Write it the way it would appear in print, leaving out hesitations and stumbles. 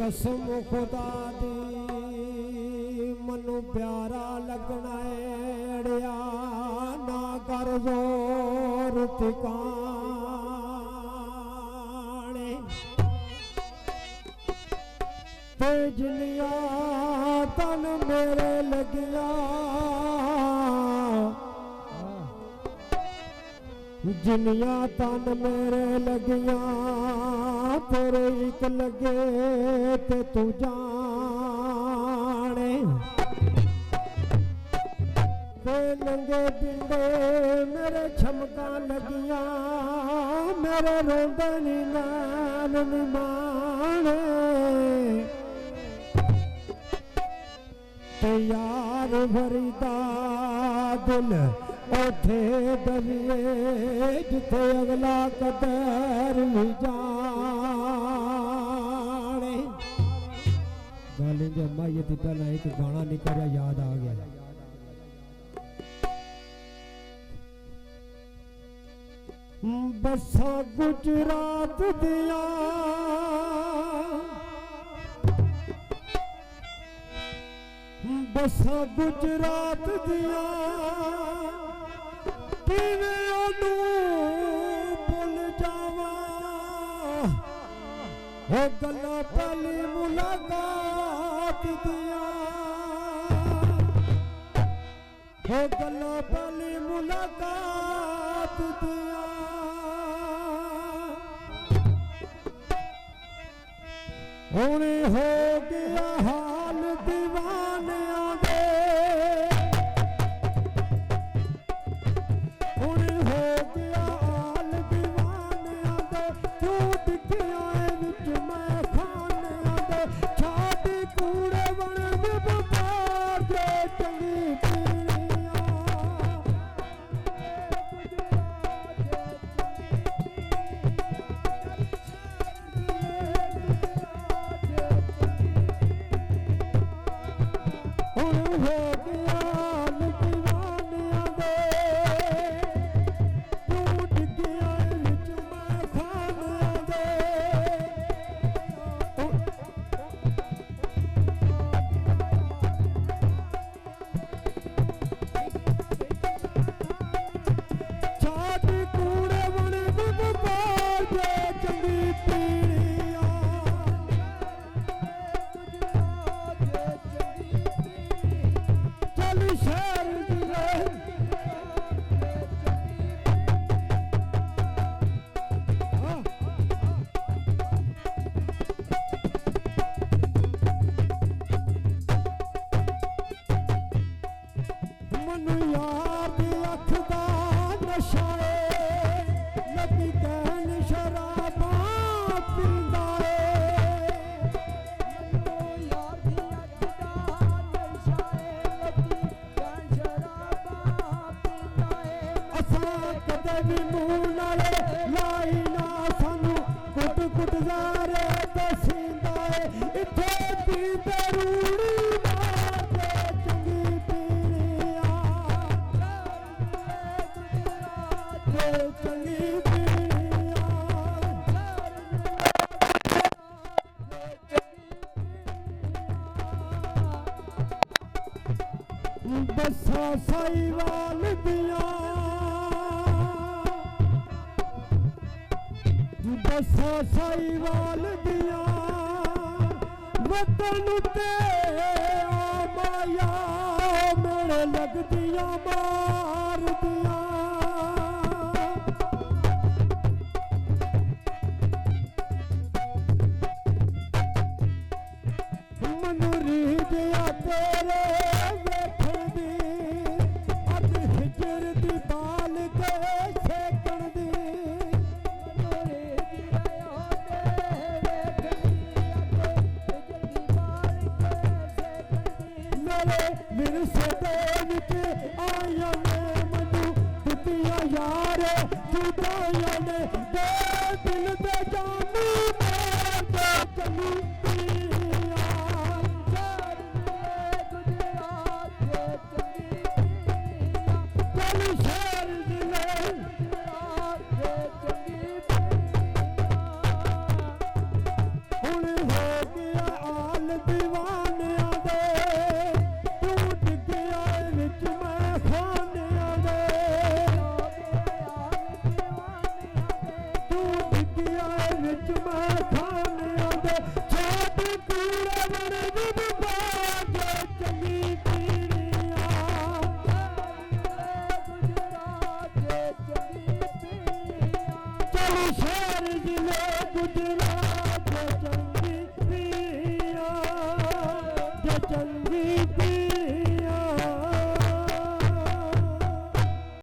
कसम खुदा दी मनु प्यारा लगना एड़िया ना कर जोर ठिकाने ते जिनिया तन मेरे लगिया जिनिया तन मेरे लगिया तेरे एक लगे ते तू जाने ते नंगे पिंडे मेरे छमका लगिया मेरे रोंदे नी नैन नी माने ते यार भरीदा दिल ओठे दरिए जिथे अगला कदर भी जाने गल इंज माई थी पहला एक गाना निकलिया याद आ गया बसा गुजरात दिया बसा गुजरात दिया किवें ओनू भुल जावा हो गल्लां पहली मुलाकात दिया हो गल्लां पहली मुलाकात दिया हुण हो गया हाल दीवानियां दे हुण हो गया हाल दीवानियां दे झूठ खियाए विच मैं खानियां दे छाती कूड़े बन बपार जे चंगी हो गया दीवानियां दे झूठ गया विच मैं खानियां दे छाती कूड़े बन बपार जे चंगी पीड़ियां शहर मनु यार दी अख दा नशा लगी कहन शराबां पींदा कदे भी मूंह नाले लाई ना सानू कुट कुट जारे दसींदा इत्थे पींदे रूड़ी मारदे चंगी पीड़ियां चंगी पीड़ियां बसा साईवाल दियां बसा साईवाल दिया वतन ते माया मेरे लगदियां मार दिया मनु रीझिया तेरे वेखण दी अज हिजर दी बाल के सेकण दी विरसे दे विच आया ने मनु दितिया यार जुदाइया ने दे दिल दे जानू मार दे चलू चल शहर दिले हुण हो गया ਵਿੱਚ ਮੈਂ ਖਾਨਿਆਂ ਦੇ ਛੱਡ ਕੂੜੇ ਬਣ ਵਿਵਾਦ ਚੰਗੀ ਪੀੜੀਆਂ ਗੁਜਰਾਤ ਦੇ ਚੰਗੀ ਪੀੜੀਆਂ ਚਲ ਸ਼ਹਿਰ ਜ਼ਿਲ੍ਹੇ ਗੁਜਰਾਤ ਦੇ ਚੰਗੀ